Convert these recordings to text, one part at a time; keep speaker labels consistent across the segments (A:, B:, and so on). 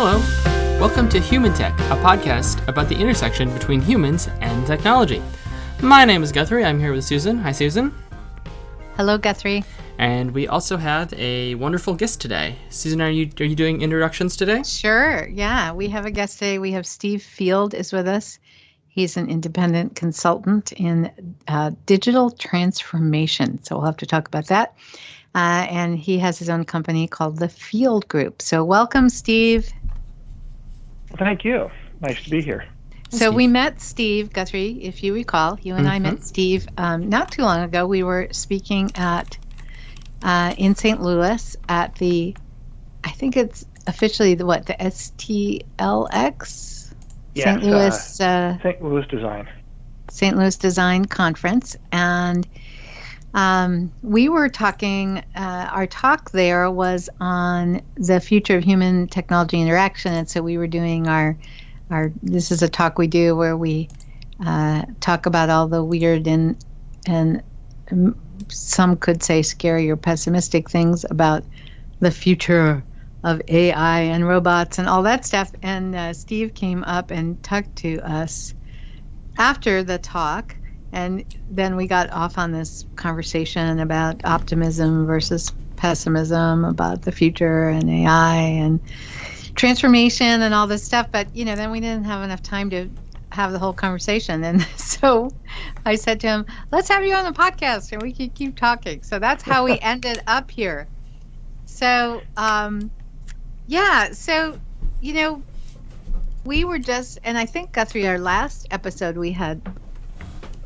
A: Hello. Welcome to Human Tech, a podcast about the intersection between humans and technology. My name is Guthrie. I'm here with Susan. Hi, Susan.
B: Hello, Guthrie.
A: And we also have a wonderful guest today. Susan, are you doing introductions today?
B: Sure. Yeah, we have a guest today. We have Steve Field is with us. He's an independent consultant in digital transformation. So we'll have to talk about that. And he has his own company called the Field Group. So welcome, Steve.
C: Thank you. Nice to be here.
B: So we met Steve, Guthrie, if you recall. You and I met Steve not too long ago. We were speaking at in St. Louis at the, I think it's officially the STLX?
C: Yes,
B: St. Louis
C: Design.
B: St. Louis Design Conference. And we were talking, our talk there was on the future of human technology interaction. And so we were doing this is a talk we do where we talk about all the weird and some could say scary or pessimistic things about the future of AI and robots and all that stuff. And Steve came up and talked to us after the talk. And then we got off on this conversation about optimism versus pessimism, about the future and AI and transformation and all this stuff. But, then we didn't have enough time to have the whole conversation. And so I said to him, let's have you on the podcast and we can keep talking. So that's how we ended up here. So, we were just, and I think, Guthrie, our last episode we had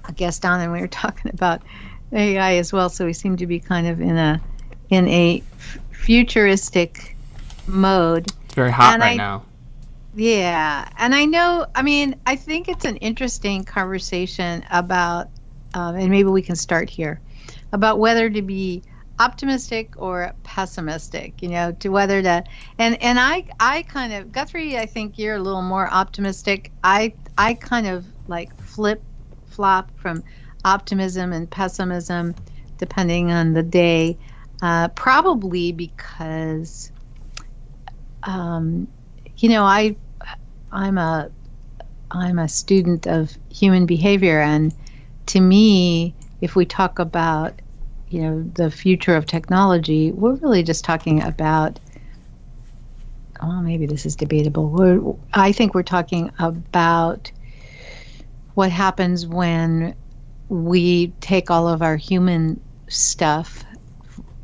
B: a guest on and we were talking about AI as well. So we seem to be kind of in a futuristic mode.
A: It's very hot now.
B: Yeah. And I think it's an interesting conversation about, and maybe we can start here, about whether to be optimistic or pessimistic, to whether to, and I kind of, Guthrie, I think you're a little more optimistic. I kind of like flip-flop from optimism and pessimism depending on the day, probably because, I'm a student of human behavior, and to me, if we talk about, the future of technology, we're really just talking about, maybe this is debatable. I think we're talking about what happens when we take all of our human stuff,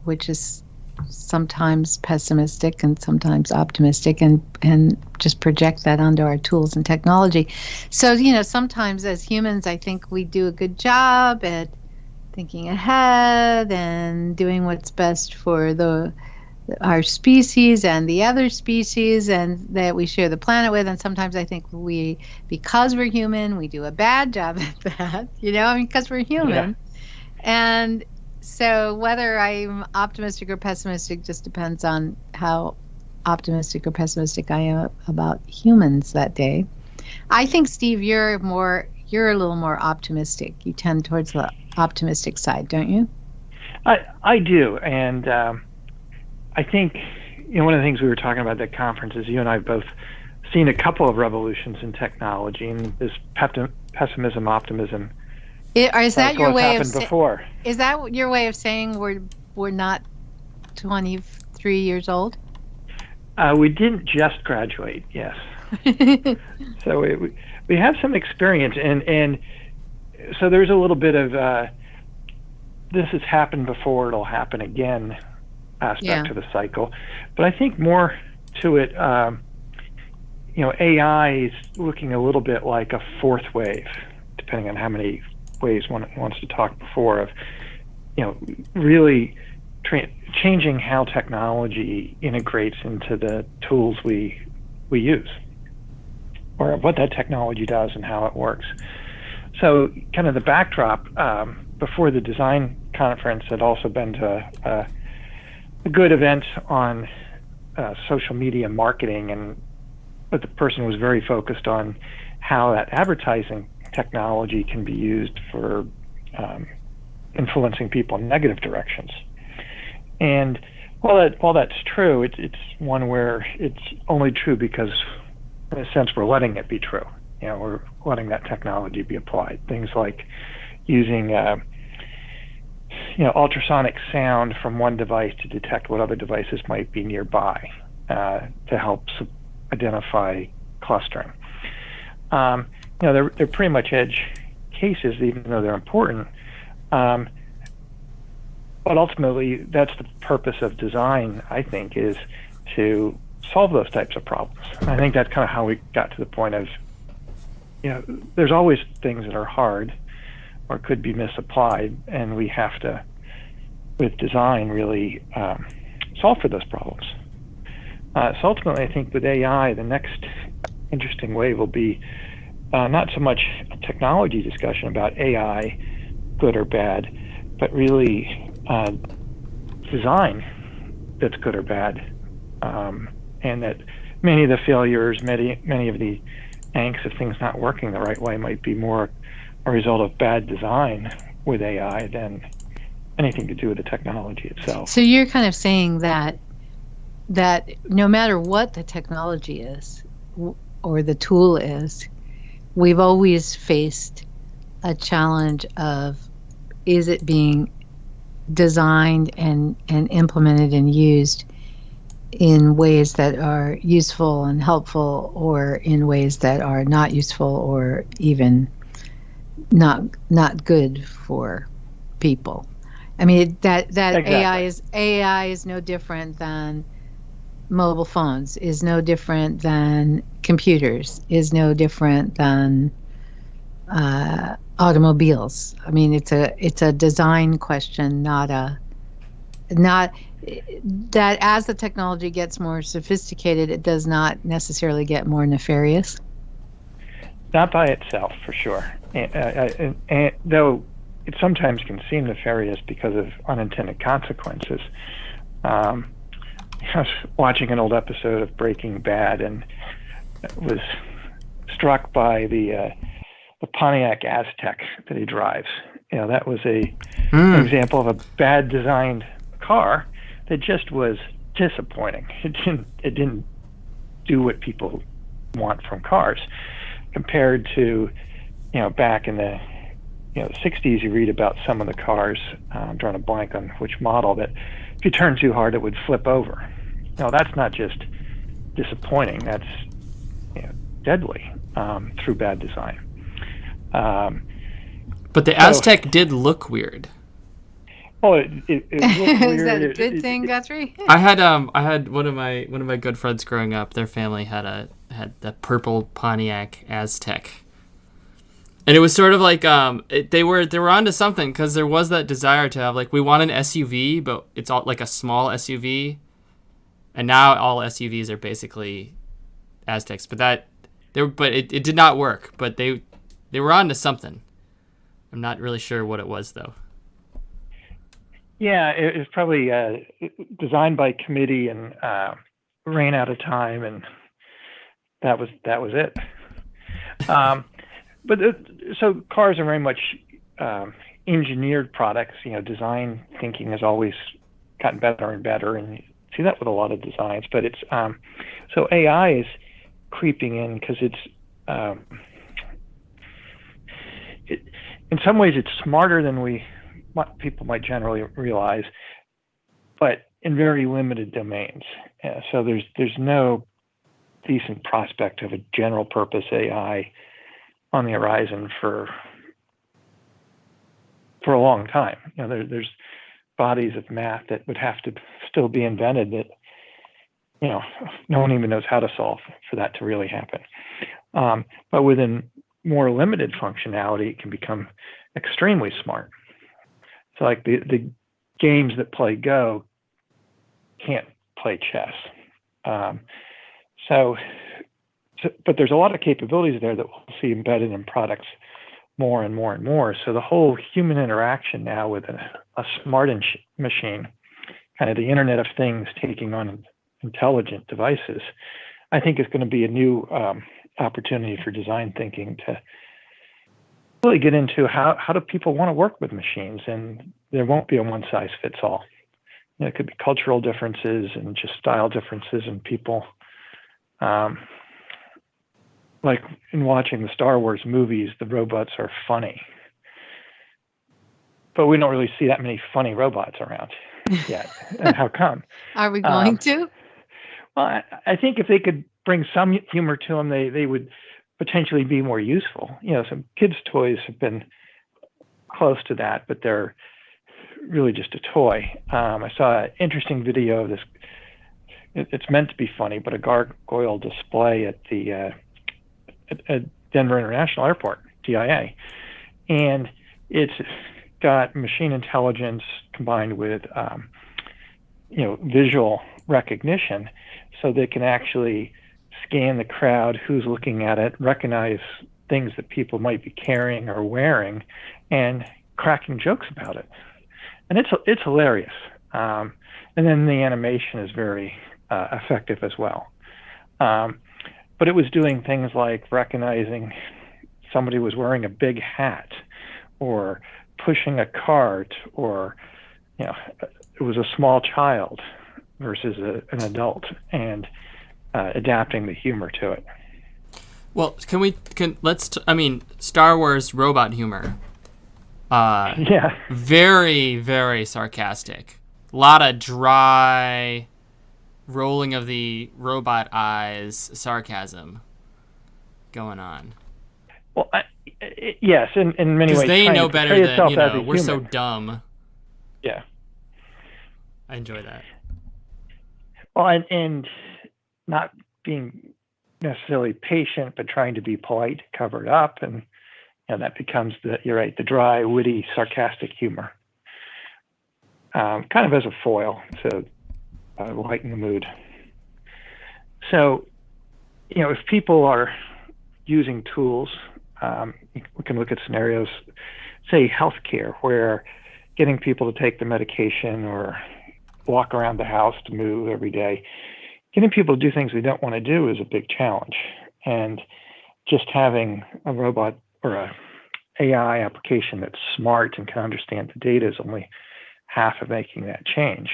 B: which is sometimes pessimistic and sometimes optimistic, and just project that onto our tools and technology. So, sometimes as humans, I think we do a good job at thinking ahead and doing what's best for our species and the other species and that we share the planet with. And sometimes I think because we're human, we do a bad job at that, because we're human. Yeah. And so whether I'm optimistic or pessimistic just depends on how optimistic or pessimistic I am about humans that day. I think, Steve, you're a little more optimistic. You tend towards the optimistic side, don't you?
C: I do. And I think, one of the things we were talking about at the conference is you and I have both seen a couple of revolutions in technology, and this pessimism, optimism.
B: Is that your way of
C: before?
B: Is that your way of saying we're not 23 years old?
C: We didn't just graduate, yes. So we have some experience, and so there's a little bit of this has happened before, it'll happen again aspect to the cycle. But I think more to it, AI is looking a little bit like a fourth wave, depending on how many ways one wants to talk before, of really changing how technology integrates into the tools we use, or what that technology does and how it works. So kind of the backdrop before the design conference had also been to a good event on social media marketing, but the person was very focused on how that advertising technology can be used for influencing people in negative directions. And While that's true, it's one where it's only true because, in a sense, we're letting it be true. We're letting that technology be applied. Things like using ultrasonic sound from one device to detect what other devices might be nearby to help identify clustering. They're pretty much edge cases, even though they're important. But ultimately, that's the purpose of design, I think, is to solve those types of problems. And I think that's kind of how we got to the point of, there's always things that are hard or could be misapplied, and we have to, with design, really solve for those problems. So ultimately, I think with AI, the next interesting wave will be not so much a technology discussion about AI, good or bad, but really design that's good or bad, and that many of the failures, many of the angst of things not working the right way might be more a result of bad design with AI than anything to do with the technology itself.
B: So you're kind of saying that no matter what the technology is or the tool is, we've always faced a challenge of, is it being designed and implemented and used in ways that are useful and helpful, or in ways that are not useful or even not good for people? I mean, that
C: Exactly.
B: AI is no different than mobile phones, is no different than computers, is no different than automobiles. I mean, it's a design question, not that as the technology gets more sophisticated, it does not necessarily get more nefarious.
C: Not by itself, for sure. And though it sometimes can seem nefarious because of unintended consequences. I was watching an old episode of Breaking Bad and was struck by the Pontiac Aztec that he drives. That was an example of a bad designed car that just was disappointing. It didn't do what people want from cars, compared to back in the 60s. You read about some of the cars, I'm drawing a blank on which model, that if you turn too hard it would flip over. That's not just disappointing, that's deadly through bad design.
A: But the Aztec did look weird.
C: Oh, it looked weird.
B: Is that a good thing, Guthrie?
A: I had one of my good friends growing up. Their family had the purple Pontiac Aztec, and it was sort of like they were onto something, because there was that desire to have, like, we want an SUV, but it's all like a small SUV, and now all SUVs are basically Aztecs. But it did not work. But they were onto something. I'm not really sure what it was, though.
C: Yeah, it was probably designed by committee and ran out of time, and that was it. But so cars are very much engineered products. Design thinking has always gotten better and better, and you see that with a lot of designs. But it's so AI is creeping in because it's in some ways it's smarter than what people might generally realize, but in very limited domains. So there's no decent prospect of a general purpose AI on the horizon for a long time. There's bodies of math that would have to still be invented that no one even knows how to solve for that to really happen. But within more limited functionality, it can become extremely smart. So like the games that play Go can't play chess. But there's a lot of capabilities there that we'll see embedded in products more and more and more. So the whole human interaction now with a smart machine, kind of the Internet of Things taking on intelligent devices, I think is going to be a new opportunity for design thinking to really get into how do people want to work with machines, and there won't be a one size fits all. it could be cultural differences and just style differences in people. Like in watching the Star Wars movies, the robots are funny, but we don't really see that many funny robots around yet. And how come?
B: Are we going to?
C: Well, I think if they could bring some humor to them, they would potentially be more useful. Some kids' toys have been close to that, but they're really just a toy. I saw an interesting video of this. It's meant to be funny, but a gargoyle display at the at Denver International Airport, DIA, and it's got machine intelligence combined with visual recognition, so they can actually scan the crowd, who's looking at it, recognize things that people might be carrying or wearing, and cracking jokes about it. And it's hilarious. And then the animation is very effective as well. But it was doing things like recognizing somebody was wearing a big hat or pushing a cart, or it was a small child versus an adult, and adapting the humor to it.
A: Well, Star Wars robot humor.
C: Yeah.
A: Very, very sarcastic. A lot of dry rolling of the robot eyes sarcasm going on.
C: Well, yes, in many ways.
A: Because they know better than, we're
C: human.
A: so dumb.
C: Yeah.
A: I enjoy that.
C: Well, and not being necessarily patient, but trying to be polite, cover it up, and that becomes you're right, the dry, witty, sarcastic humor, kind of as a foil to lighten the mood. So, if people are using tools, we can look at scenarios, say healthcare, where getting people to take the medication or walk around the house to move every day, getting people to do things they don't want to do is a big challenge. And just having a robot or a AI application that's smart and can understand the data is only half of making that change.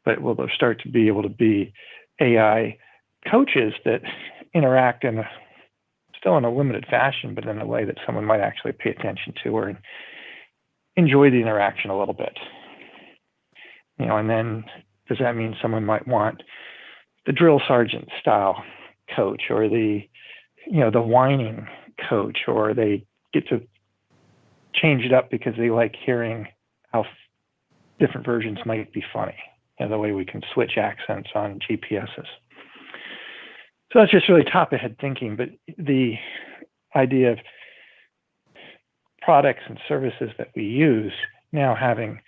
C: But will there start to be able to be AI coaches that interact still in a limited fashion, but in a way that someone might actually pay attention to or enjoy the interaction a little bit? And then does that mean someone might want the drill sergeant style coach, or the whining coach, or they get to change it up because they like hearing how different versions might be funny, the way we can switch accents on GPSs. So that's just really top ahead thinking, but the idea of products and services that we use now having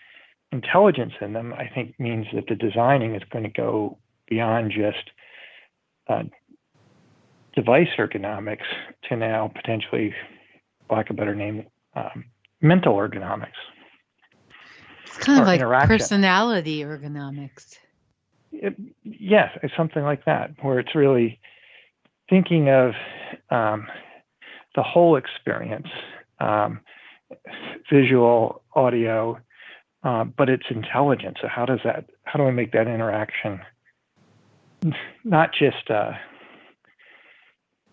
C: intelligence in them, I think means that the designing is going to go beyond just device ergonomics to now potentially, for lack of a better name, mental ergonomics.
B: It's kind of like personality ergonomics.
C: Yes, it's something like that, where it's really thinking of the whole experience, visual, audio, but it's intelligent. So how do we make that interaction not just kind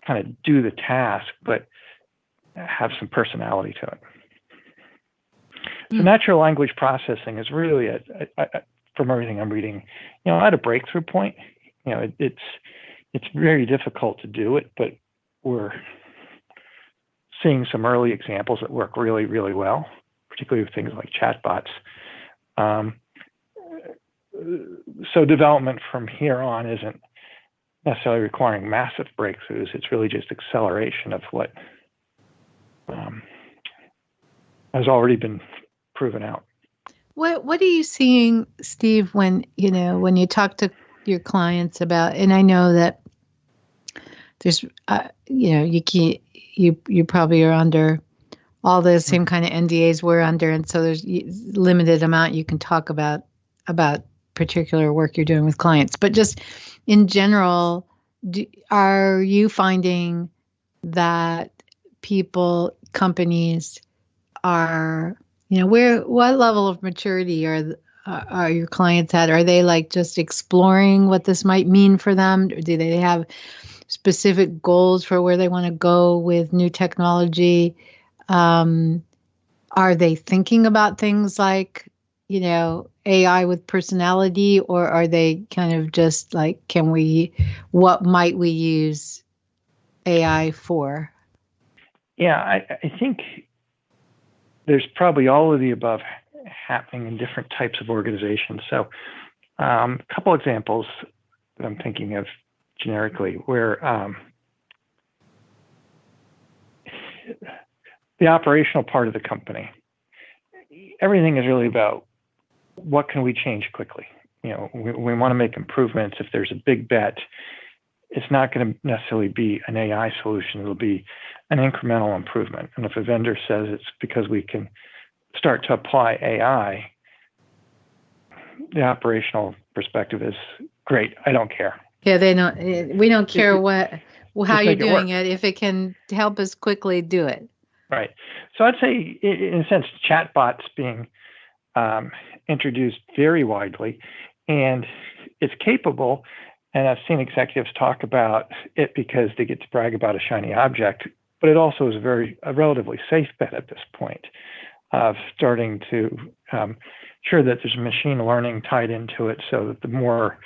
C: of do the task, but have some personality to it? So natural language processing is really, from everything I'm reading, at a breakthrough point. It's very difficult to do it, but we're seeing some early examples that work really, really well, particularly with things like chatbots. So development from here on isn't necessarily requiring massive breakthroughs. It's really just acceleration of what has already been proven out.
B: What are you seeing, Steve, when you talk to your clients about, and I know that there's you probably are under all the same kind of NDAs we're under, and so there's limited amount you can talk about particular work you're doing with clients. But just in general, are you finding that companies are, what level of maturity are your clients at? Are they like just exploring what this might mean for them? Or do they have specific goals for where they want to go with new technology? Are they thinking about things like, AI with personality, or are they kind of just like, what might we use AI for?
C: Yeah, I think there's probably all of the above happening in different types of organizations. So a couple examples that I'm thinking of generically where the operational part of the company, everything is really about what can we change quickly. We want to make improvements. If there's a big bet, it's not going to necessarily be an AI solution. It'll be an incremental improvement. And if a vendor says it's because we can start to apply AI, the operational perspective is great. I don't care.
B: Yeah, we don't care how you're doing it. If it can help us quickly do it.
C: Right. So I'd say, in a sense, chatbots being introduced very widely, and it's capable. And I've seen executives talk about it because they get to brag about a shiny object, but it also is a relatively safe bet at this point of starting to ensure that there's machine learning tied into it, so that the more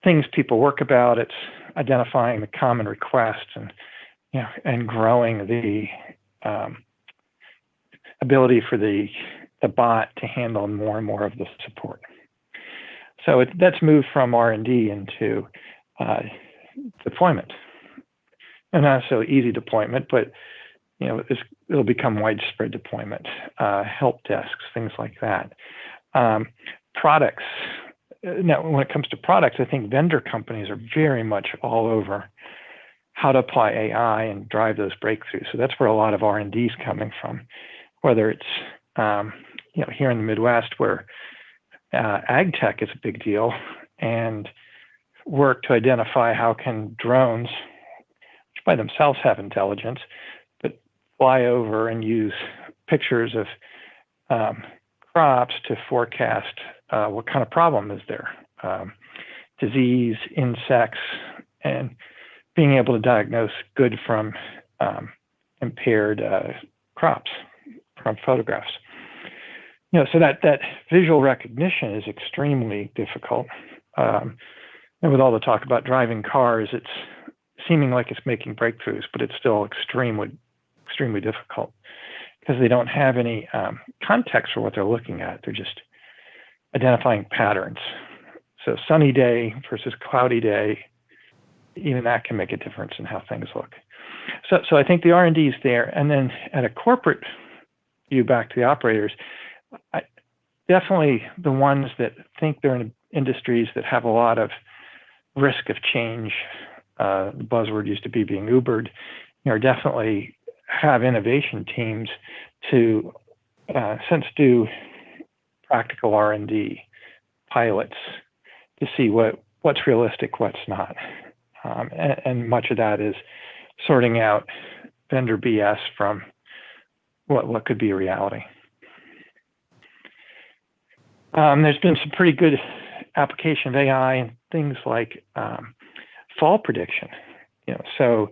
C: things people work about, it's identifying the common requests and growing the ability for the bot to handle more and more of the support. So that's moved from R&D into deployment, and not so easy deployment, but it'll become widespread deployment. Help desks, things like that. Products. Now, when it comes to products, I think vendor companies are very much all over how to apply AI and drive those breakthroughs. So that's where a lot of R&D is coming from, whether it's here in the Midwest where ag tech is a big deal, and work to identify how can drones, which by themselves have intelligence, but fly over and use pictures of crops to forecast what kind of problem is there, disease, insects, and being able to diagnose good from impaired crops from photographs. So that visual recognition is extremely difficult. And with all the talk about driving cars, it's seeming like it's making breakthroughs, but it's still extremely difficult because they don't have any context for what they're looking at. They're just identifying patterns. So sunny day versus cloudy day, even that can make a difference in how things look. So I think the R&D is there. And then at a corporate view, back to the operators, definitely the ones that think they're in industries that have a lot of risk of change, the buzzword used to be being Ubered, definitely have innovation teams to do practical R&D pilots to see what's realistic, what's not. And much of that is sorting out vendor BS from what could be a reality. There's been some pretty good application of AI and things like fall prediction. So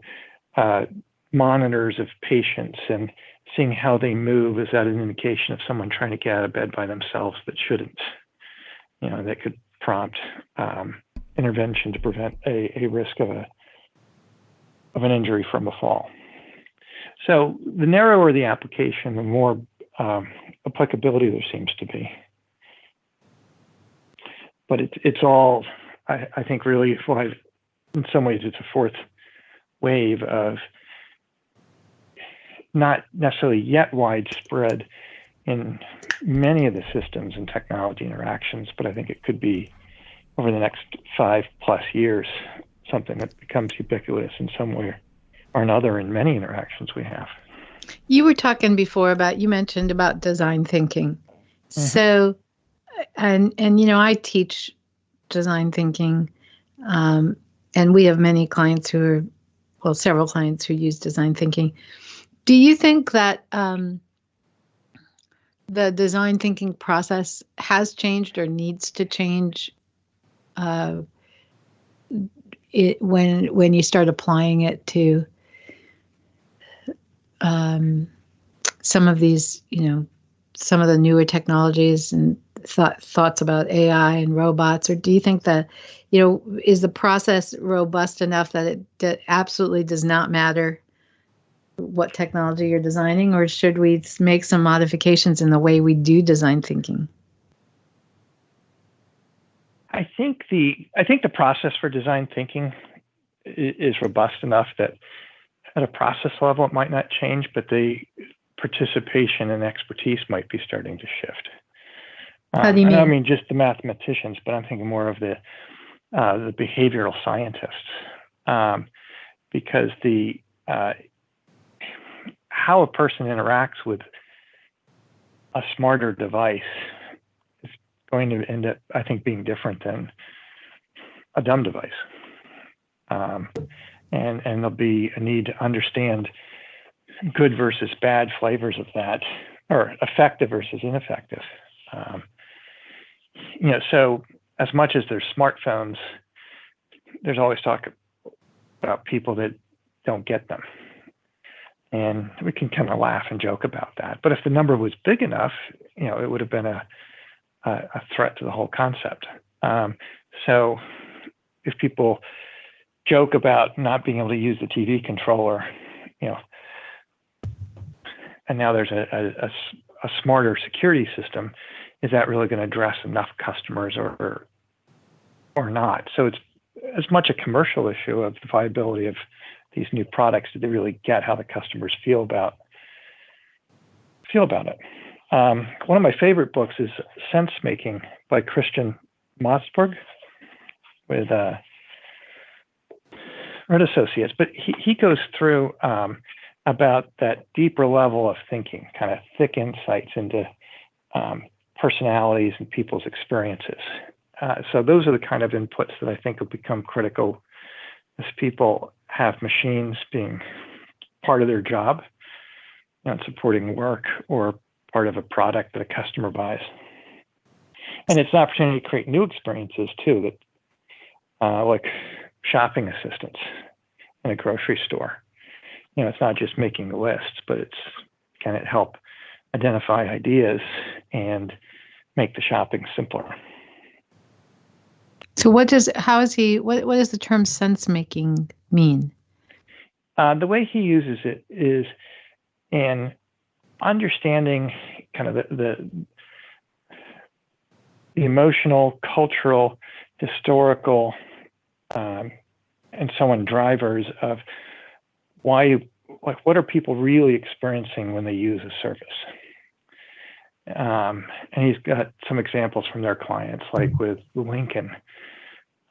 C: monitors of patients and seeing how they move, is that an indication of someone trying to get out of bed by themselves that shouldn't? That could prompt intervention to prevent a risk of an injury from a fall. So the narrower the application, the more applicability there seems to be. But it's all, I think, really, in some ways, it's a fourth wave of not necessarily yet widespread in many of the systems and technology interactions, but I think it could be over the next 5+ years, something that becomes ubiquitous in some way or another in many interactions we have.
B: You were talking before you mentioned about design thinking. Mm-hmm. So, and I teach design thinking, and we have many clients several clients who use design thinking. Do you think that the design thinking process has changed or needs to change when you start applying it to some of these, some of the newer technologies and thoughts about AI and robots? Or do you think that, is the process robust enough that it absolutely does not matter what technology you're designing, or should we make some modifications in the way we do design thinking?
C: I think the process for design thinking is robust enough that at a process level it might not change, but the participation and expertise might be starting to shift.
B: How do you mean?
C: I don't mean just the mathematicians, but I'm thinking more of the behavioral scientists, because how a person interacts with a smarter device is going to end up, I think, being different than a dumb device. And there'll be a need to understand good versus bad flavors of that, or effective versus ineffective. So as much as there's smartphones, there's always talk about people that don't get them. And we can kind of laugh and joke about that. But if the number was big enough, it would have been a threat to the whole concept. So if people joke about not being able to use the TV controller, and now there's a smarter security system, is that really going to address enough customers or not? So it's as much a commercial issue of the viability of these new products. Do they really get how the customers feel about it? One of my favorite books is Sense Making by Christian Mossberg with Red Associates, but he goes through about that deeper level of thinking, kind of thick insights into personalities and people's experiences. So those are the kind of inputs that I think will become critical as people have machines being part of their job, supporting work or part of a product that a customer buys. And it's an opportunity to create new experiences too, that like shopping assistants in a grocery store. It's not just making the lists, but can it help identify ideas and make the shopping simpler?
B: So what does the term sense making mean?
C: The way he uses it is in understanding kind of the emotional, cultural, historical, and so on drivers of what are people really experiencing when they use a service. And he's got some examples from their clients, like with Lincoln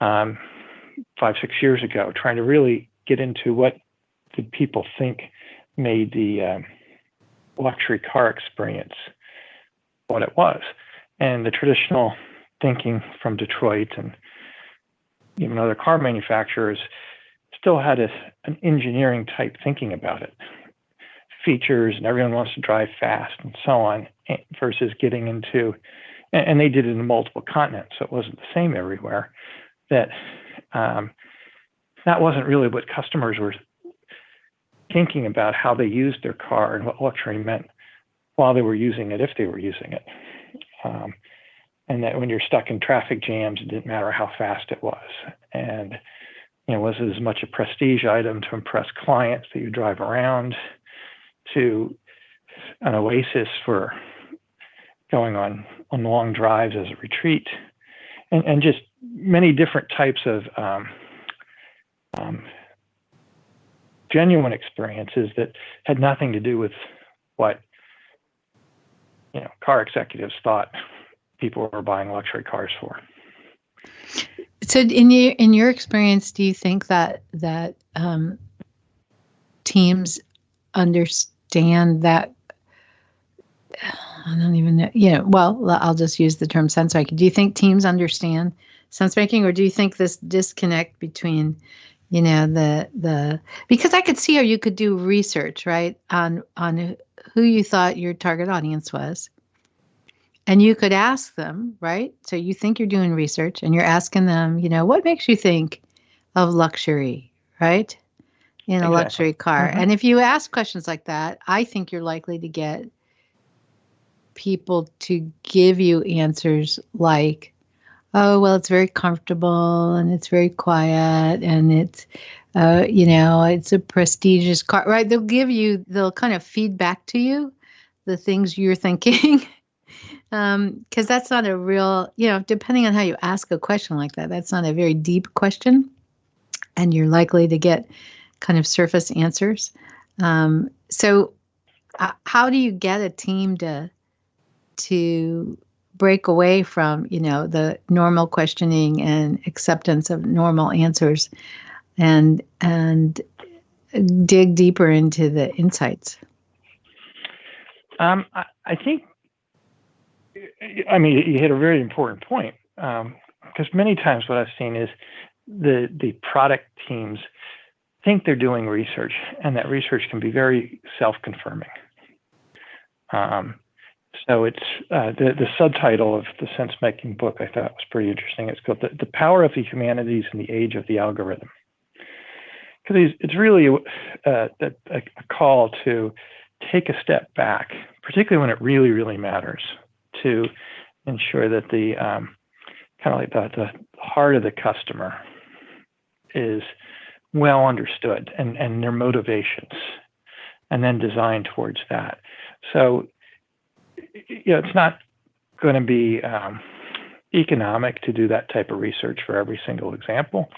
C: 5-6 years ago, trying to really get into what did people think made the luxury car experience what it was. And the traditional thinking from Detroit and even other car manufacturers still had an engineering type thinking about it. Features, and everyone wants to drive fast and so on, versus getting into, and they did it in multiple continents, so it wasn't the same everywhere, that wasn't really what customers were thinking about, how they used their car and what luxury meant while they were using it, if they were using it. And that when you're stuck in traffic jams, it didn't matter how fast it was. And was it as much a prestige item to impress clients that you drive around, to an oasis for going on long drives as a retreat, and just many different types of genuine experiences that had nothing to do with what car executives thought people were buying luxury cars for.
B: So in your experience, do you think that teams understand that? I don't even know. Well, I'll just use the term sense making. Do you think teams understand sense making, or do you think this disconnect between, the because I could see how you could do research, right, on who you thought your target audience was, And you could ask them, right? So you think you're doing research and you're asking them, what makes you think of luxury, right? In a luxury car.
C: Mm-hmm.
B: And if you ask questions like that, I think you're likely to get people to give you answers like, oh, well, it's very comfortable and it's very quiet and it's, it's a prestigious car, right? They'll kind of feed back to you the things you're thinking. Because that's not a real, depending on how you ask a question like that, that's not a very deep question. And you're likely to get kind of surface answers. So how do you get a team to break away from, the normal questioning and acceptance of normal answers and dig deeper into the insights?
C: I think, you hit a very important point, because many times what I've seen is the product teams think they're doing research, and that research can be very self-confirming. So it's the subtitle of the sense-making book I thought was pretty interesting. It's called The Power of the Humanities in the Age of the Algorithm. Because it's really a call to take a step back, particularly when it really, really matters, to ensure that the kind of like the heart of the customer is well understood and their motivations, and then designed towards that. So, it's not going to be economic to do that type of research for every single example,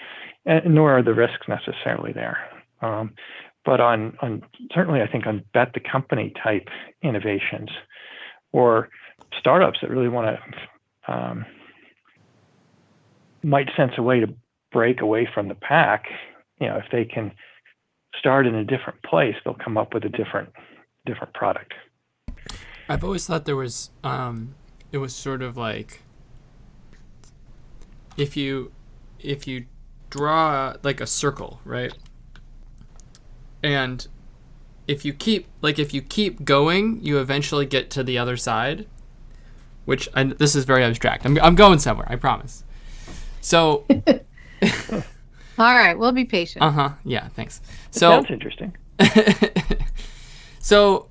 C: nor are the risks necessarily there. But on certainly, I think on bet the company type innovations or startups that really want to might sense a way to break away from the pack. If they can start in a different place, they'll come up with a different product.
A: I've always thought there was, it was sort of like, if you draw like a circle, right? And if you keep going, you eventually get to the other side, which this is very abstract. I'm going somewhere, I promise. So,
B: all right, we'll be patient.
A: Yeah, thanks.
C: So sounds interesting.
A: So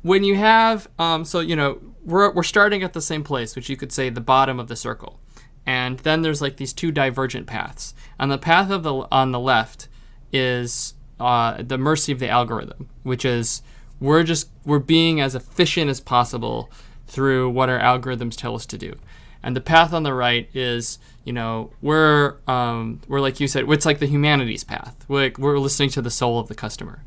A: when you have, we're starting at the same place, which you could say the bottom of the circle, and then there's like these two divergent paths. And the path on the left is the mercy of the algorithm, which is we're being as efficient as possible through what our algorithms tell us to do. And the path on the right is, we're like you said, it's like the humanities path. We're listening to the soul of the customer.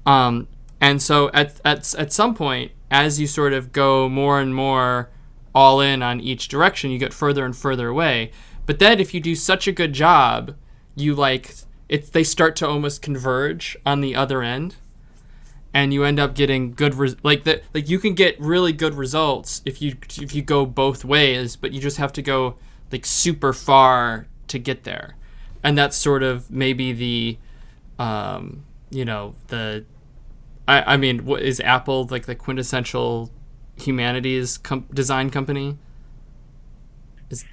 A: And so at some point, as you sort of go more and more all in on each direction, you get further and further away. But then if you do such a good job, they start to almost converge on the other end. And you end up getting good you can get really good results if you go both ways, but you just have to go like super far to get there. And that's sort of maybe the what is Apple like the quintessential humanities design company? Is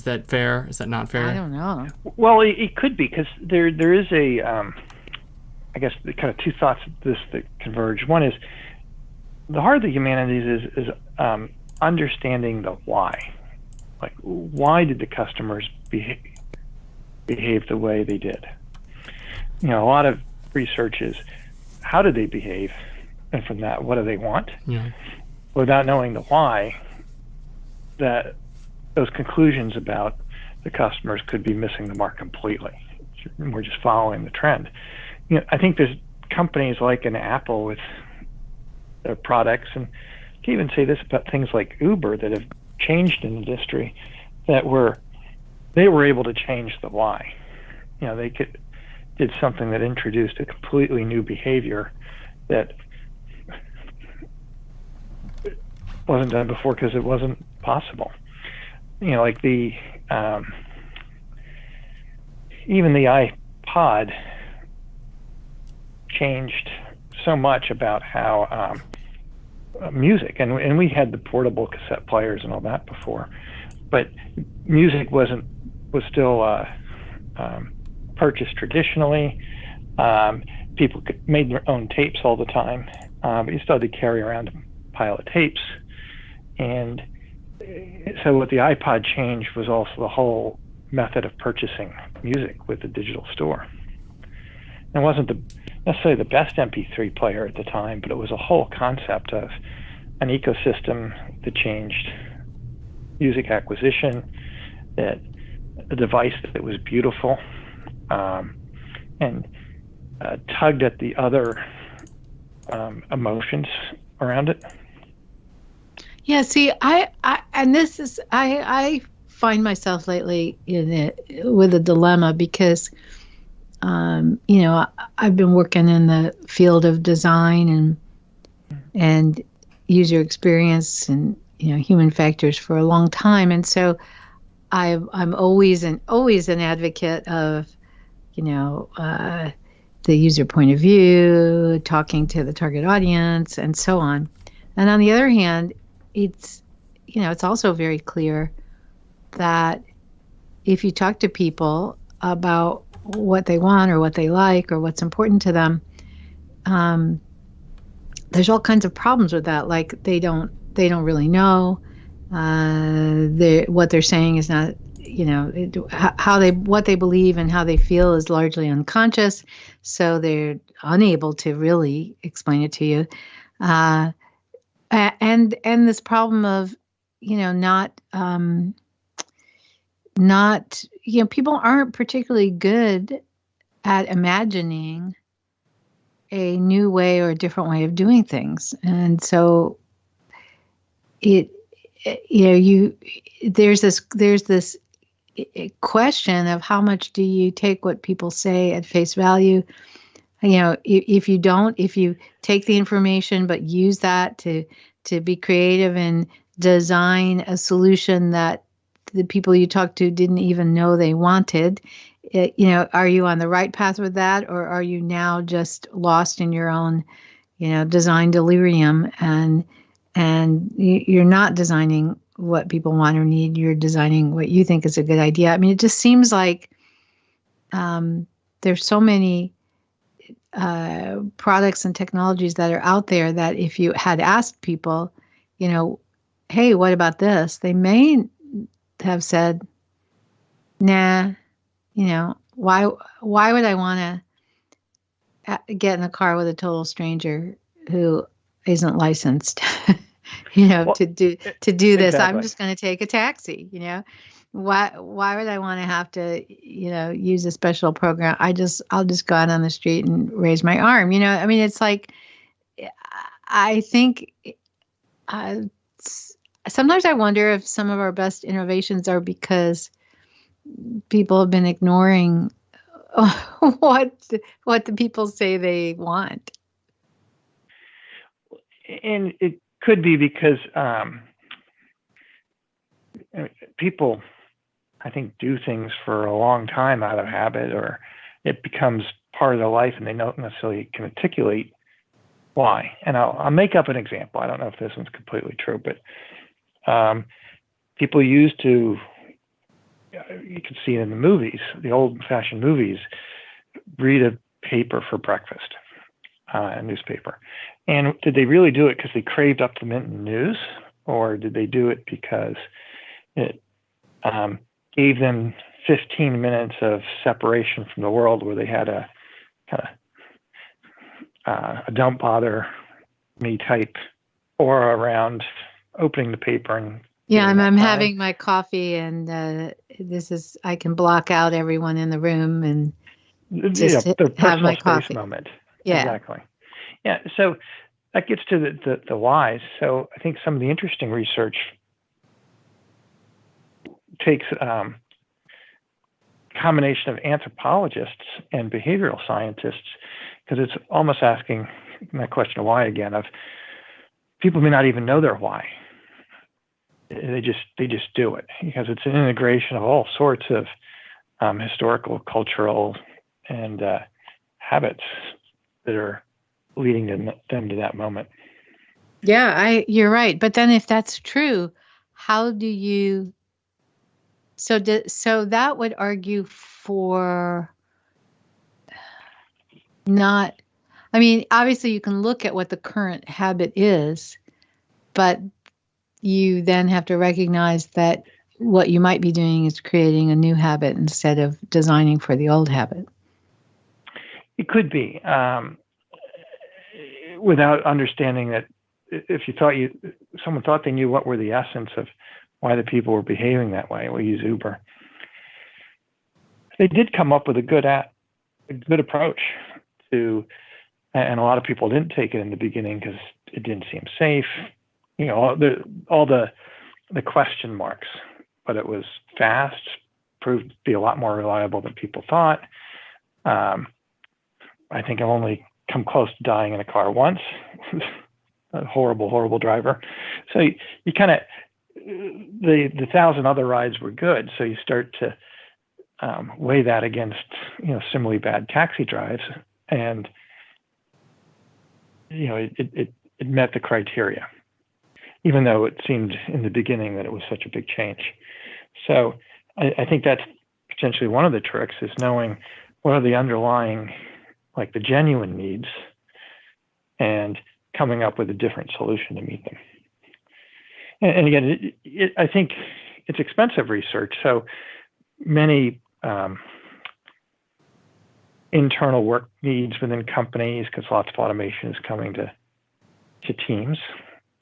A: that fair? Is that not fair?
B: I don't know.
C: Well, it could be, because there is a I guess the kind of two thoughts of this that converge. One is the heart of the humanities is understanding the why. Like, why did the customers behave the way they did? A lot of research is how did they behave, and from that, what do they want?
A: Yeah.
C: Without knowing the why, that those conclusions about the customers could be missing the mark completely. We're just following the trend. I think there's companies like an Apple with their products, and I can even say this about things like Uber that have changed in the industry, that they were able to change the why. They did something that introduced a completely new behavior that wasn't done before because it wasn't possible. Like even the iPod changed so much about how music, and we had the portable cassette players and all that before, but music was still purchased traditionally. People made their own tapes all the time, but you still had to carry around a pile of tapes. And so what the iPod changed was also the whole method of purchasing music with the digital store. It wasn't necessarily the best MP3 player at the time, but it was a whole concept of an ecosystem that changed music acquisition, that a device that was beautiful, and tugged at the other emotions around it.
B: Yeah, see, I find myself lately with a dilemma because, I've been working in the field of design and user experience and human factors for a long time, and so I'm always an advocate of the user point of view, talking to the target audience, and so on. And on the other hand, it's also very clear that if you talk to people about what they want or what they like or what's important to them, there's all kinds of problems with that. Like they don't really know. What they're saying is not, what they believe and how they feel is largely unconscious. So they're unable to really explain it to you. And this problem of, people aren't particularly good at imagining a new way or a different way of doing things. And so there's this question of how much do you take what people say at face value. If you take the information but use that to be creative and design a solution that the people you talk to didn't even know they wanted, are you on the right path with that, or are you now just lost in your own, design delirium and you're not designing what people want or need, you're designing what you think is a good idea? I mean, it just seems like there's so many products and technologies that are out there that if you had asked people, hey, what about this? They may have said, nah, why would I want to get in a car with a total stranger who isn't licensed, to do this?
C: Exactly.
B: I'm just going to take a taxi, Why would I want to have to, use a special program? I'll just go out on the street and raise my arm. I mean, it's like, I think sometimes I wonder if some of our best innovations are because people have been ignoring what the people say they want.
C: And it could be because people, I think, do things for a long time out of habit, or it becomes part of their life and they don't necessarily can articulate why. And I'll make up an example. I don't know if this one's completely true, but people used to, you can see it in the movies, the old-fashioned movies, read a paper for breakfast, a newspaper. And did they really do it because they craved up the Minton news, or did they do it because it gave them 15 minutes of separation from the world where they had a kind of a don't bother me type aura around opening the paper and
B: I'm having my coffee and I can block out everyone in the room and just have my coffee
C: moment.
B: Yeah,
C: exactly. Yeah, so that gets to the whys. So I think some of the interesting research takes combination of anthropologists and behavioral scientists, because it's almost asking that question of why again, of people may not even know their why. They just do it, because it's an integration of all sorts of historical, cultural, and habits that are leading them to that moment.
B: Yeah, you're right. But then if that's true, how do you so that would argue for not I mean, obviously you can look at what the current habit is, but you then have to recognize that what you might be doing is creating a new habit instead of designing for the old habit.
C: It could be, without understanding that if someone thought they knew what were the essence of why the people were behaving that way. We'll use Uber. They did come up with a good approach to, and a lot of people didn't take it in the beginning because it didn't seem safe. All the question marks, but it was fast, proved to be a lot more reliable than people thought. I think I've only come close to dying in a car once. A horrible, horrible driver. So you kind of, the 1,000 other rides were good. So you start to weigh that against, similarly bad taxi drives. And, it met the criteria, even though it seemed in the beginning that it was such a big change. So I think that's potentially one of the tricks, is knowing what are the underlying, like the genuine needs, and coming up with a different solution to meet them. And again, I think it's expensive research. So many internal work needs within companies, because lots of automation is coming to teams.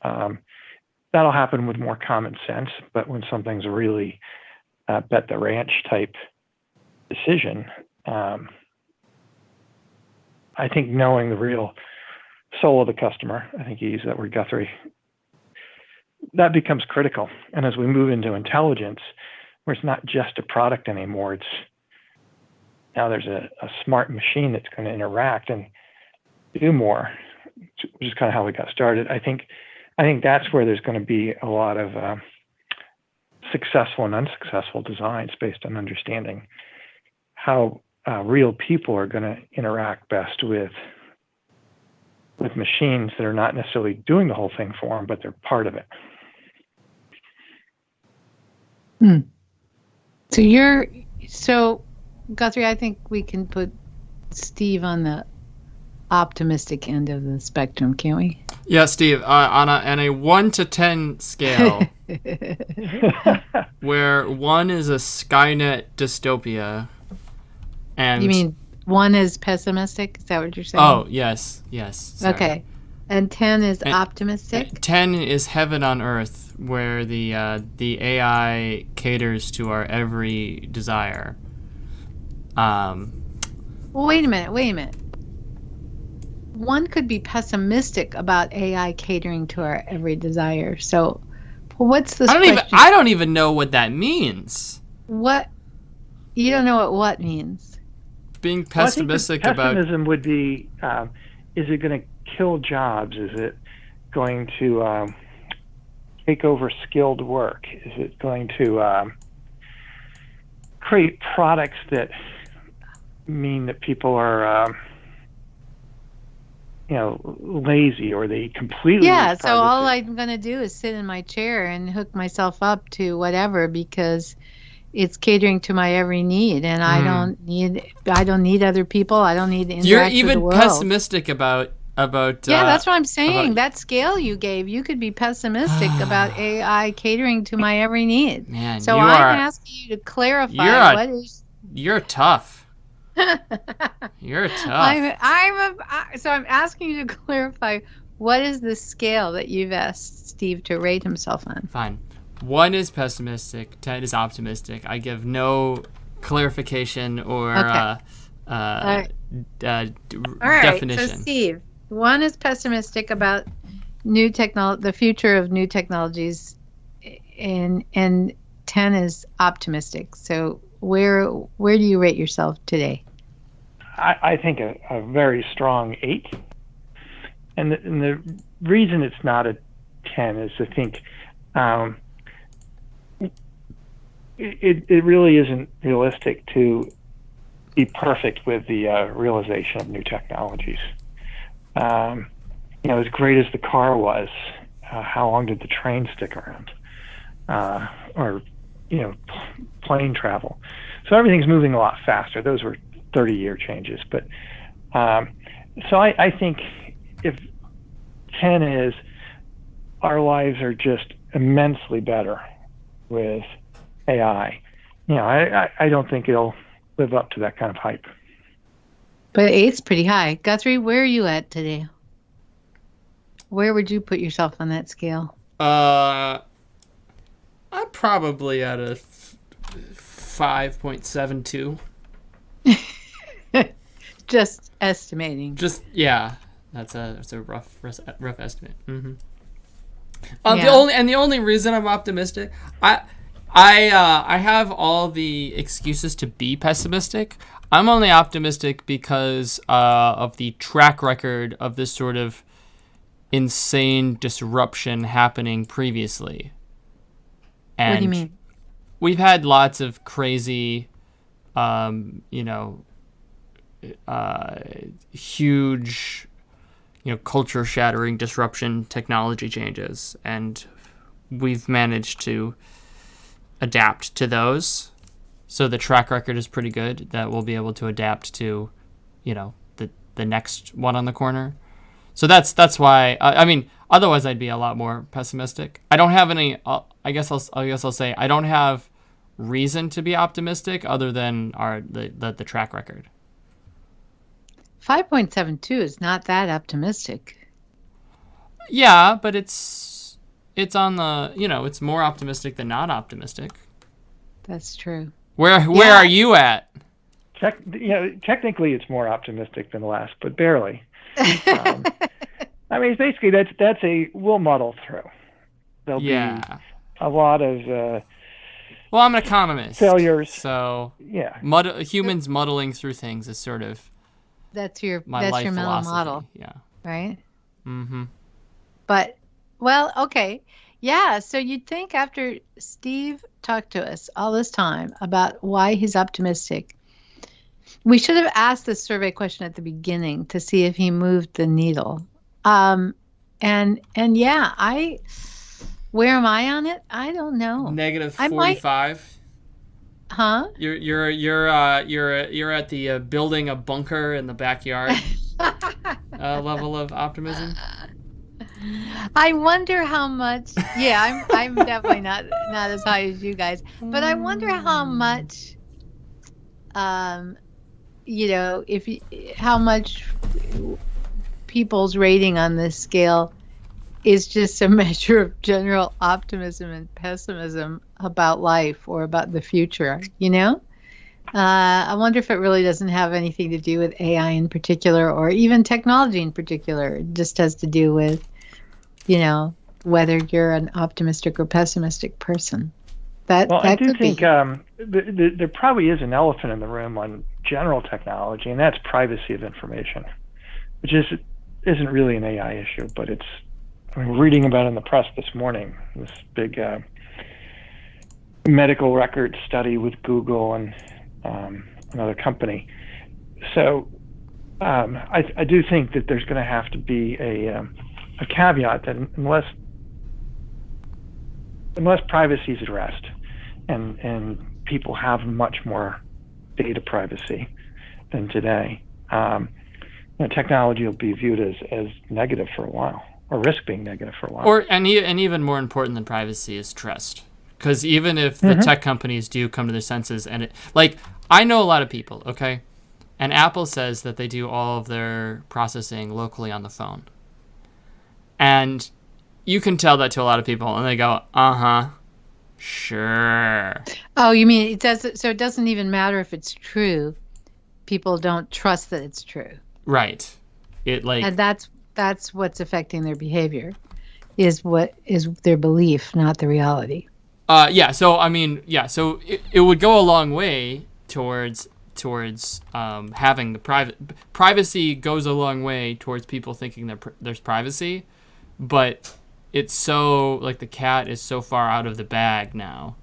C: That'll happen with more common sense. But when something's a really bet the ranch type decision, I think knowing the real soul of the customer, I think you used that word, Guthrie, that becomes critical. And as we move into intelligence, where it's not just a product anymore, it's now there's a smart machine that's going to interact and do more, which is kind of how we got started. I think that's where there's going to be a lot of successful and unsuccessful designs based on understanding how real people are going to interact best with machines that are not necessarily doing the whole thing for them, but they're part of it.
B: So Guthrie, I think we can put Steve on the optimistic end of the spectrum, can't we?
A: Yeah, Steve, on a 1 to 10 scale, where 1 is a Skynet dystopia, and
B: you mean 1 is pessimistic? Is that what you're saying?
A: Oh, yes. Sorry.
B: Okay. And 10 is optimistic?
A: 10 is heaven on earth, where the AI caters to our every desire.
B: Well, wait a minute. 1 could be pessimistic about AI catering to our every desire. So, what's this question?
A: I don't even know what that means.
B: What? You don't know what means?
A: Being pessimistic about...
C: Pessimism would be, is it going to kill jobs? Is it going to take over skilled work? Is it going to create products that mean that people are... lazy, or they completely...
B: Yeah, so all I'm going to do is sit in my chair and hook myself up to whatever, because it's catering to my every need, and I don't need other people. I don't need to interact with the world.
A: You're even pessimistic about
B: yeah, that's what I'm saying. That scale you gave, you could be pessimistic about AI catering to my every need.
A: Man,
B: so I'm asking you to clarify what is...
A: You're tough. You're tough.
B: So I'm asking you to clarify, what is the scale that you've asked Steve to rate himself on?
A: Fine. 1 is pessimistic, 10 is optimistic. I give no clarification or definition.
B: So Steve, 1 is pessimistic about the future of new technologies, and 10 is optimistic. So where do you rate yourself today?
C: I think a very strong 8. And the reason it's not a 10 is I think it really isn't realistic to be perfect with the realization of new technologies. as great as the car was, how long did the train stick around? Or plane travel. So everything's moving a lot faster. Those were 30-year changes. But so I think if 10 is, our lives are just immensely better with AI. I don't think it'll live up to that kind of hype.
B: But 8's pretty high. Guthrie, where are you at today? Where would you put yourself on that scale?
A: I'm probably at a 5.72.
B: Just estimating.
A: Just that's a rough estimate. Mm-hmm. The only reason I'm optimistic, I have all the excuses to be pessimistic. I'm only optimistic because of the track record of this sort of insane disruption happening previously. And
B: what do you mean?
A: We've had lots of crazy, huge, culture-shattering disruption technology changes, and we've managed to adapt to those. So the track record is pretty good that we'll be able to adapt to, the next one on the corner. So that's why. Otherwise I'd be a lot more pessimistic. I don't have any. I guess I'll say I don't have reason to be optimistic other than the track record.
B: 5.72 is not that optimistic.
A: Yeah, but it's on the it's more optimistic than not optimistic.
B: That's true.
A: Where are you at?
C: Technically it's more optimistic than last, but barely. Basically that's we'll muddle through. There'll be a lot of
A: well, I'm an economist.
C: Failures.
A: So humans muddling through things is sort of
B: that's your
A: life
B: mental
A: philosophy.
B: model.
A: Yeah.
B: Right?
A: Mm-hmm.
B: But okay. Yeah, so you'd think after Steve talked to us all this time about why he's optimistic, we should have asked this survey question at the beginning to see if he moved the needle. Where am I on it? I don't know.
A: Negative 45.
B: Huh?
A: You're at the building a bunker in the backyard level of optimism.
B: I wonder how much. Yeah, I'm definitely not as high as you guys, but I wonder how much. How much people's rating on this scale is just a measure of general optimism and pessimism about life or about the future. I wonder if it really doesn't have anything to do with AI in particular, or even technology in particular. It just has to do with whether you're an optimistic or pessimistic person.
C: I do think there probably is an elephant in the room on general technology, and that's privacy of information, which isn't really an AI issue, but it's. Reading about it in the press this morning, this big medical record study with Google and another company. So I do think that there's going to have to be a caveat that unless privacy is addressed and people have much more data privacy than today, technology will be viewed as negative for a while, or risk being negative for a while.
A: And even more important than privacy is trust. Because even if the tech companies do come to their senses, and I know a lot of people, okay, and Apple says that they do all of their processing locally on the phone. And you can tell that to a lot of people, and they go, sure.
B: Oh, you mean it does? So it doesn't even matter if it's true. People don't trust that it's true.
A: Right.
B: And that's what's affecting their behavior, is their belief, not the reality.
A: So it would go a long way towards having the privacy goes a long way towards people thinking that there's privacy, but it's so the cat is so far out of the bag now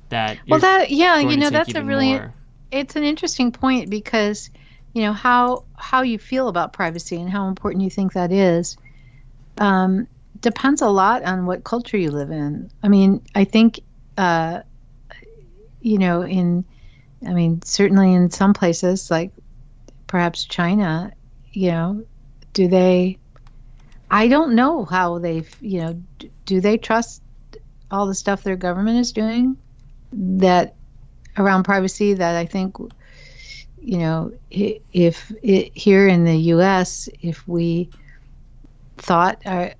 A: that
B: that's a really it's an interesting point, because how you feel about privacy and how important you think that is depends a lot on what culture you live in. I mean, I think, you know, certainly in some places, like perhaps China, you know, do they, I don't know how do they trust all the stuff their government is doing that around privacy that I think, you know, if here in the US, if we thought our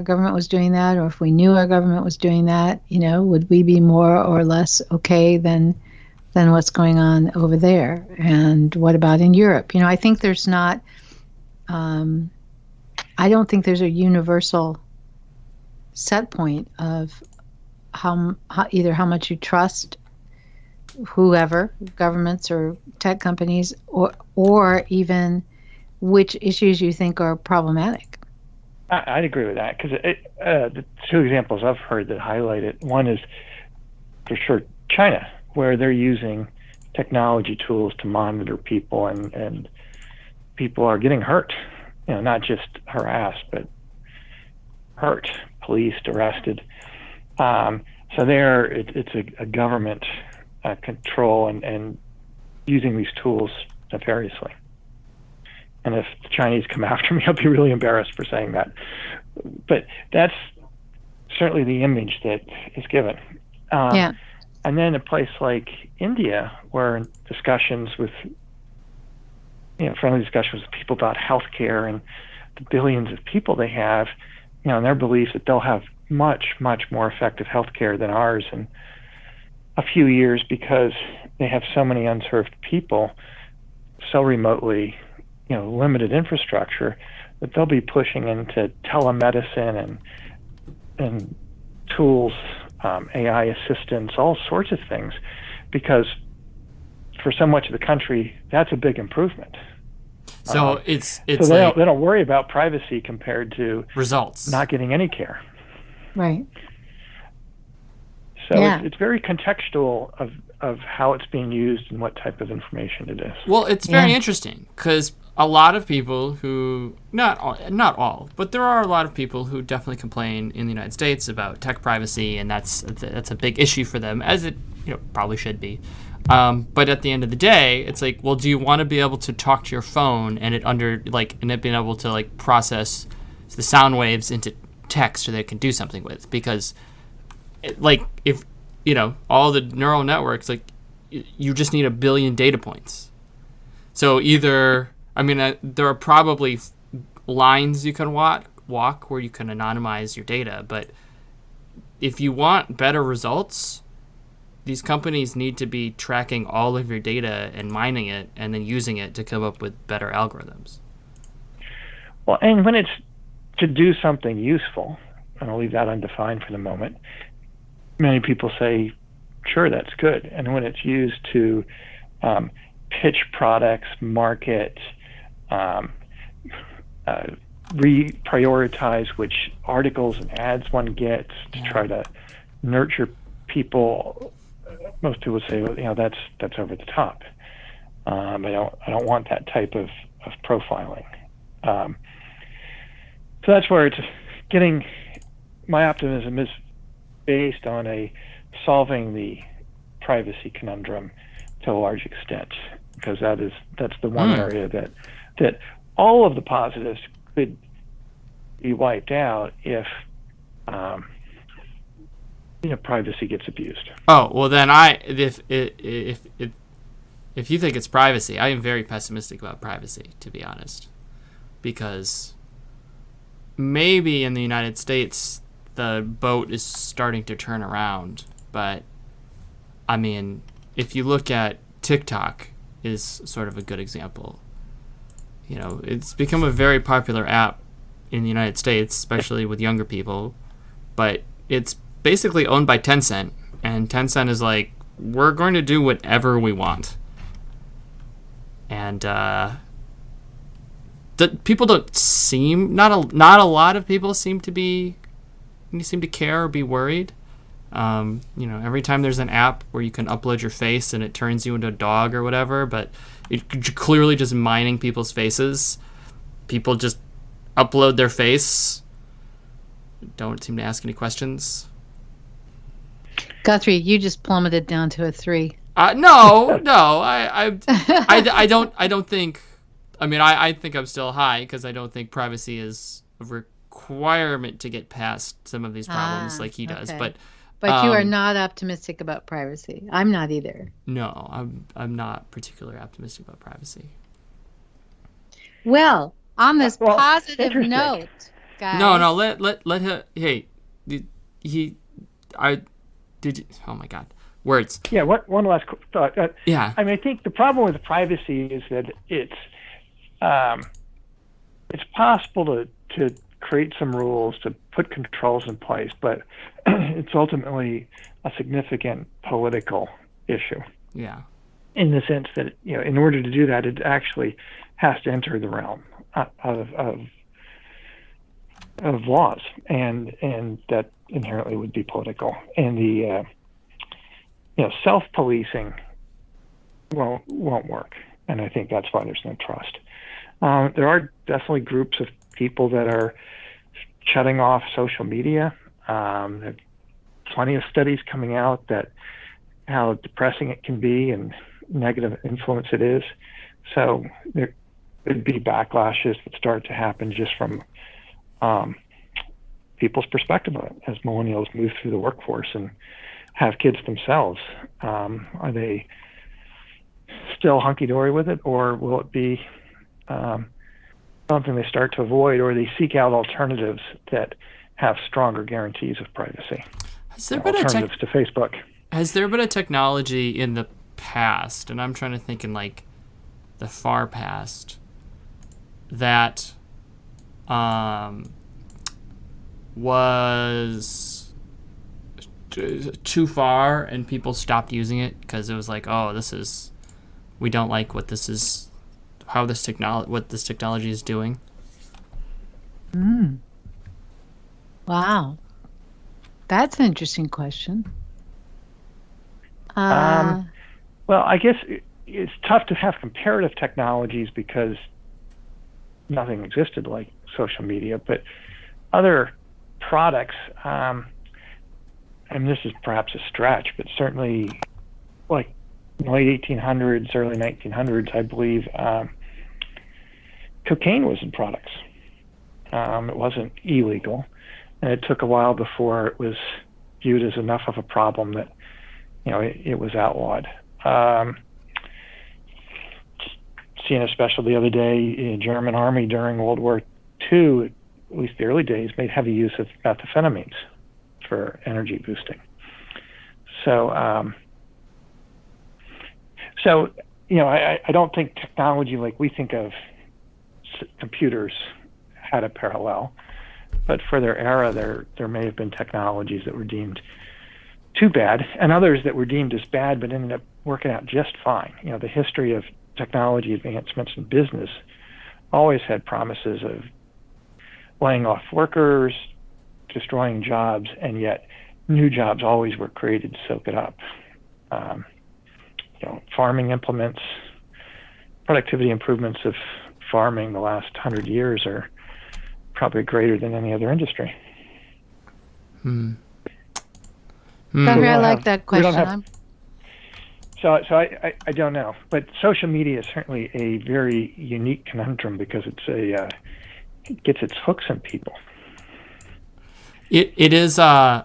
B: government was doing that, or if we knew our government was doing that, you know, would we be more or less okay than what's going on over there? And what about in Europe? You know, I think there's not, I don't think there's a universal set point of either how much you trust whoever, governments or tech companies, or even which issues you think are problematic.
C: I'd agree with that, because the two examples I've heard that highlight it, one is for sure China, where they're using technology tools to monitor people, and people are getting hurt, you know, not just harassed, but hurt, policed, arrested. So there, it's a government control and using these tools nefariously. And if the Chinese come after me, I'll be really embarrassed for saying that. But that's certainly the image that is given.
B: Yeah.
C: And then a place like India, where discussions with, you know, friendly discussions with people about healthcare and the billions of people they have, you know, and their belief that they'll have much, much more effective healthcare than ours in a few years, because they have so many unserved people so remotely, you know, limited infrastructure, that they'll be pushing into telemedicine and tools, AI assistance, all sorts of things, because for so much of the country, that's a big improvement.
A: So it's
C: so they don't worry about privacy compared to
A: results,
C: not getting any care.
B: Right.
C: So it's very contextual of how it's being used and what type of information it is.
A: Well, it's very interesting, because a lot of people who, not all, but there are a lot of people who definitely complain in the United States about tech privacy, and that's a big issue for them, as it, you know, probably should be. But at the end of the day, it's like, well, do you want to be able to talk to your phone and it being able to like process the sound waves into text so that it can do something with? Because if you know, all the neural networks, like, you just need 1 billion data points. So either, I mean, there are probably lines you can walk where you can anonymize your data, but if you want better results, these companies need to be tracking all of your data and mining it and then using it to come up with better algorithms.
C: Well, and when it's to do something useful, and I'll leave that undefined for the moment, many people say, sure, that's good. And when it's used to pitch products, market, reprioritize which articles and ads one gets to try to nurture people, most people say, well, you know, that's over the top. I don't want that type of profiling. So that's where it's getting. My optimism is based on solving the privacy conundrum to a large extent, because that's the one area that all of the positives could be wiped out if privacy gets abused.
A: Oh, well then if you think it's privacy, I am very pessimistic about privacy, to be honest, because maybe in the United States the boat is starting to turn around, but I mean, if you look at TikTok is sort of a good example. You know, it's become a very popular app in the United States, especially with younger people, but it's basically owned by Tencent, and Tencent is like, we're going to do whatever we want. And people don't seem, not a lot of people seem to care or be worried. Every time there's an app where you can upload your face and it turns you into a dog or whatever, but it's clearly just mining people's faces. People just upload their face don't seem to ask any questions.
B: Guthrie, you just plummeted down to a 3.
A: No, I don't think. I mean, I think I'm still high because I don't think privacy is a requirement to get past some of these problems like he does.
B: Okay.
A: But
B: you are not optimistic about privacy. I'm not either.
A: No, I'm not particularly optimistic about privacy.
B: Well, on this positive
C: interesting.
B: note, guys.
A: No, let him. Hey, oh my God, words.
C: Yeah, one last thought.
A: Yeah.
C: I mean, I think the problem with privacy is that it's possible to create some rules, to put controls in place, but it's ultimately a significant political issue.
A: Yeah.
C: In the sense that, in order to do that, it actually has to enter the realm of laws, and that inherently would be political. And the self-policing won't work, and I think that's why there's no trust. There are definitely groups of people that are shutting off social media. There are plenty of studies coming out that how depressing it can be and negative influence it is. So there could be backlashes that start to happen just from people's perspective of it as millennials move through the workforce and have kids themselves. Are they still hunky-dory with it, or will it be something they start to avoid, or they seek out alternatives that have stronger guarantees of privacy?
A: Has there been
C: alternatives to Facebook?
A: Has there been a technology in the past, and I'm trying to think in like the far past, that was too far and people stopped using it because it was like, oh, we don't like what this technology is doing?
B: Wow, that's an interesting question.
C: Well, I guess it's tough to have comparative technologies because nothing existed like social media, but other products, and this is perhaps a stretch, but certainly like late 1800s, early 1900s, I believe, cocaine was in products. It wasn't illegal, and it took a while before it was viewed as enough of a problem that it was outlawed. Seeing a special the other day, the German army during World War II, at least the early days, made heavy use of methamphetamines for energy boosting. So I don't think technology like we think of computers had a parallel, but for their era, there may have been technologies that were deemed too bad, and others that were deemed as bad but ended up working out just fine. The history of technology advancements in business always had promises of laying off workers, destroying jobs, and yet new jobs always were created to soak it up. Farming implements, productivity improvements of farming the last 100 years are probably greater than any other industry.
B: Guthrie, I like that question.
C: So I don't know, but social media is certainly a very unique conundrum because it gets its hooks in people.
A: It is. I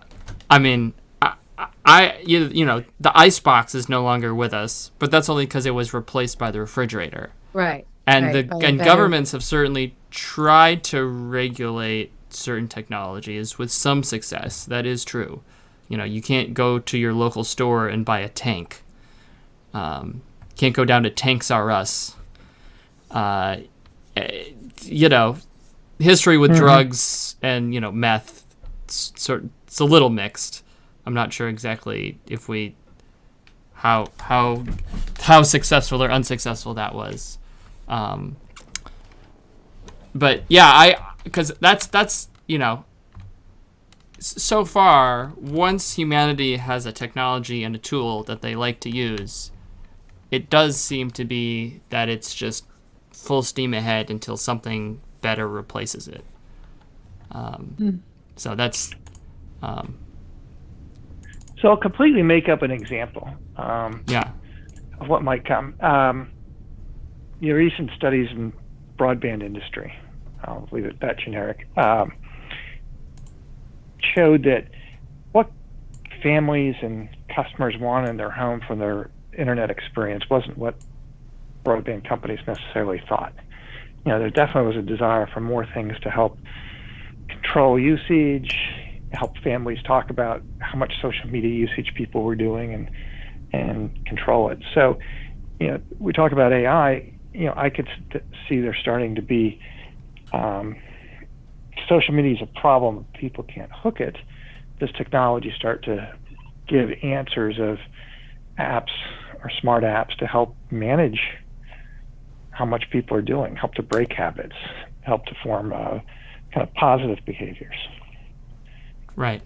A: mean, the icebox is no longer with us, but that's only because it was replaced by the refrigerator.
B: Right.
A: And governments have certainly tried to regulate certain technologies with some success. That is true. You can't go to your local store and buy a tank. Can't go down to Tanks R Us. History with drugs and meth. It's a little mixed. I'm not sure exactly if how successful or unsuccessful that was. But yeah, because that's so far, once humanity has a technology and a tool that they like to use, it does seem to be that it's just full steam ahead until something better replaces it. So that's
C: So I'll completely make up an example
A: yeah.
C: of what might come. Recent studies in broadband industry, I'll leave it that generic, showed that what families and customers want in their home from their internet experience wasn't what broadband companies necessarily thought. There definitely was a desire for more things to help control usage, help families talk about how much social media usage people were doing and control it. So, we talk about AI, I could see there starting to be social media is a problem. People can't hook it. Does technology start to give answers of apps or smart apps to help manage how much people are doing, help to break habits, help to form kind of positive behaviors?
A: Right.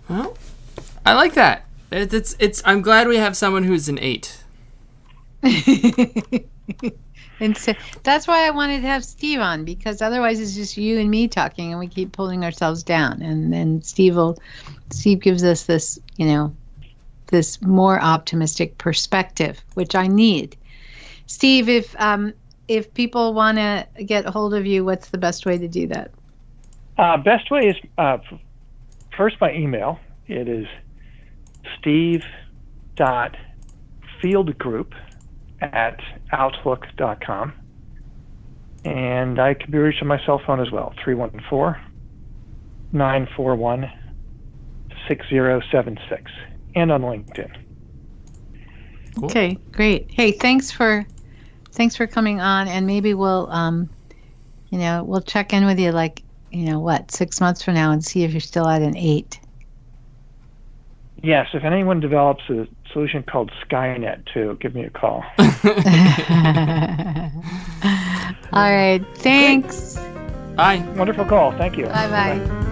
A: Well, I like that. It's. I'm glad we have someone who's an 8.
B: And so that's why I wanted to have Steve on, because otherwise it's just you and me talking and we keep pulling ourselves down. And then Steve gives us this, this more optimistic perspective, which I need. Steve, if people want to get a hold of you, what's the best way to do that?
C: Best way is first by email. It is steve.fieldgroup@outlook.com. And I can be reached on my cell phone as well, 314-941-6076, and on LinkedIn.
A: Cool.
B: Okay, great. Hey, thanks for coming on, and maybe we'll we'll check in with you 6 months from now and see if you're still at an 8.
C: Yes, if anyone develops a solution called Skynet too, give me a call.
B: All right, thanks.
A: Bye.
C: Wonderful call. Thank you.
B: Bye-bye.